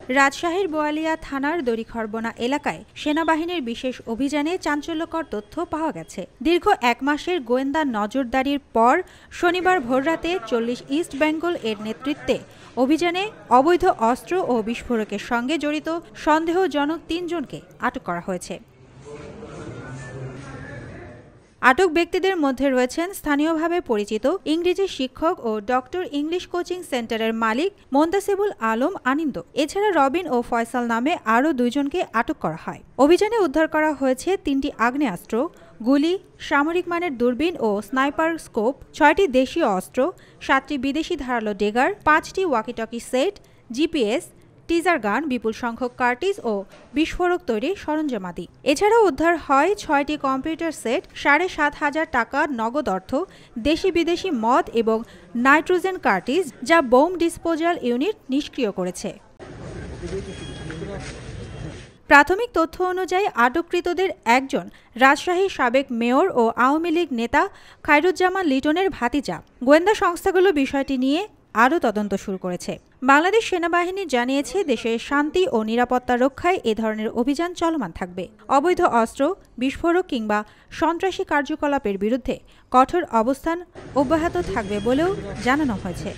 রাজশাহীর বোয়ালিয়া থানার দড়িখরবনা এলাকায় সেনাবাহিনীর বিশেষ অভিযানে চাঞ্চল্যকর তথ্য পাওয়া গেছে। দীর্ঘ এক মাসের গোয়েন্দা নজরদারির পর শনিবার ভোররাতে 40 ইস্ট বেঙ্গল এর নেতৃত্বে অভিযানে অবৈধ অস্ত্র ও বিস্ফোরকের সঙ্গে জড়িত সন্দেহজনক ৩ জনকে আটক করা হয়েছে। আটক ব্যক্তিদের মধ্যে রয়েছেন স্থানীয়ভাবে পরিচিত ইংরেজি শিক্ষক ও ডক্টর ইংলিশ কোচিং সেন্টারের মালিক মোন্তাসিবুল আলম আনিন্দ। এছাড়া রবিন ও ফয়সাল নামে আরও 2 জনকে আটক করা হয়। অভিযানে উদ্ধার করা হয়েছে 3টি আগ্নেয়াস্ত্র, গুলি, সামরিক মানের দূরবীন ও স্নাইপার স্কোপ, 6টি দেশীয় অস্ত্র, 7টি বিদেশি ধারালো ডেগার, 5টি ওয়াকিটকি সেট, জিপিএস, টিজার গান, বিপুল সংখ্যক কার্টিজ ও বিস্ফোরক তৈরির সরঞ্জামাদি। এছাড়াও উদ্ধার হয় 6টি কম্পিউটার সেট, 7,500 টাকা নগদ অর্থ, দেশি বিদেশি মদ এবং নাইট্রোজেন কার্টিজ, যা বোম ডিসপোজাল ইউনিট নিষ্ক্রিয় করেছে। প্রাথমিক তথ্য অনুযায়ী আটককৃতদের একজন রাজশাহীর সাবেক মেয়র ও আওয়ামী লীগ নেতা খায়রুজ্জামান লিটনের ভাতিজা। গোয়েন্দা সংস্থাগুলো বিষয়টি নিয়ে আরও তদন্ত শুরু করেছে। বাংলাদেশ সেনাবাহিনী জানিয়েছে, দেশের শান্তি ও নিরাপত্তা রক্ষায় এ ধরনের অভিযান চলমান থাকবে। অবৈধ অস্ত্র, বিস্ফোরক কিংবা সন্ত্রাসী কার্যকলাপের বিরুদ্ধে কঠোর অবস্থান অব্যাহত থাকবে বলেও জানানো হয়েছে।